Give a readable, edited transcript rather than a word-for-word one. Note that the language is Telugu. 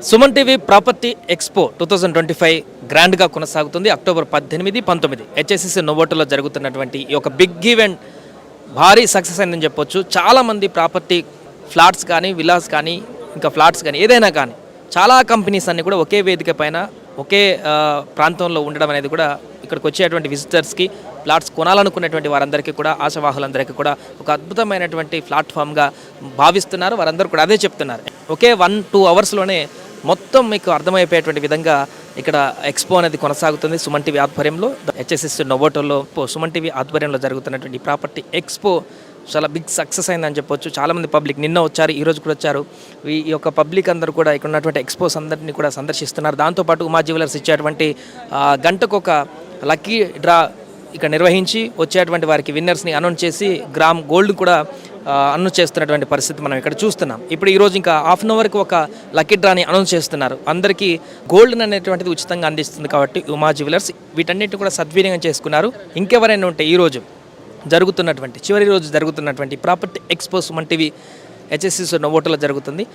సుమన్ టీవీ ప్రాపర్టీ ఎక్స్పో 2025 గ్రాండ్గా కొనసాగుతుంది. అక్టోబర్ 18, 19 హెచ్ఎస్సిసి నోవోటోలో జరుగుతున్నటువంటి ఈ యొక్క బిగ్ ఈవెంట్ భారీ సక్సెస్ అయిందని చెప్పొచ్చు. చాలామంది ప్రాపర్టీ ఫ్లాట్స్ కానీ విలాస్ కానీ ఇంకా ఫ్లాట్స్ కానీ ఏదైనా కానీ చాలా కంపెనీస్ అన్నీ కూడా ఒకే వేదిక పైన ఒకే ప్రాంతంలో ఉండడం అనేది కూడా ఇక్కడికి వచ్చేటువంటి విజిటర్స్కి ఫ్లాట్స్ కొనాలనుకునేటువంటి వారందరికీ కూడా ఆశావాహులందరికీ కూడా ఒక అద్భుతమైనటువంటి ప్లాట్ఫామ్గా భావిస్తున్నారు. వారందరూ కూడా అదే చెప్తున్నారు. ఒకే 1-2 అవర్స్లోనే మొత్తం మీకు అర్థమైపోయేటువంటి విధంగా ఇక్కడ ఎక్స్పో అనేది కొనసాగుతుంది. సుమన్ టీవీ ఆధ్వర్యంలో హెచ్ఎస్సిసి నోవోటోలో సుమన్ టీవీ ఆధ్వర్యంలో జరుగుతున్నటువంటి ప్రాపర్టీ ఎక్స్పో చాలా బిగ్ సక్సెస్ అయిందని చెప్పొచ్చు. చాలామంది పబ్లిక్ నిన్న వచ్చారు, ఈరోజు కూడా వచ్చారు. ఈ యొక్క పబ్లిక్ అందరూ కూడా ఇక్కడ ఉన్నటువంటి ఎక్స్పోస్ అందరినీ కూడా సందర్శిస్తున్నారు. దాంతోపాటు ఉమా జ్యువెలర్స్ ఇచ్చేటువంటి గంటకు ఒక లక్కీ డ్రా ఇక్కడ నిర్వహించి వచ్చేటువంటి వారికి విన్నర్స్ని అనౌన్స్ చేసి గ్రామ్ గోల్డ్ కూడా అనౌన్స్ చేస్తున్నటువంటి పరిస్థితి మనం ఇక్కడ చూస్తున్నాం. ఇప్పుడు ఈరోజు ఇంకా హాఫ్ అన్ అవర్కి ఒక లక్కీ డ్రాని అనౌన్స్ చేస్తున్నారు. అందరికీ గోల్డ్ అనేటువంటిది ఉచితంగా అందిస్తుంది కాబట్టి ఉమా జ్యువెలర్స్ వీటన్నిటిని కూడా సద్వినియోగం చేసుకున్నారు. ఇంకెవరైనా ఉంటే ఈరోజు చివరి రోజు జరుగుతున్నటువంటి property expo Suman TV HSCC నోవోటోలో జరుగుతుంది.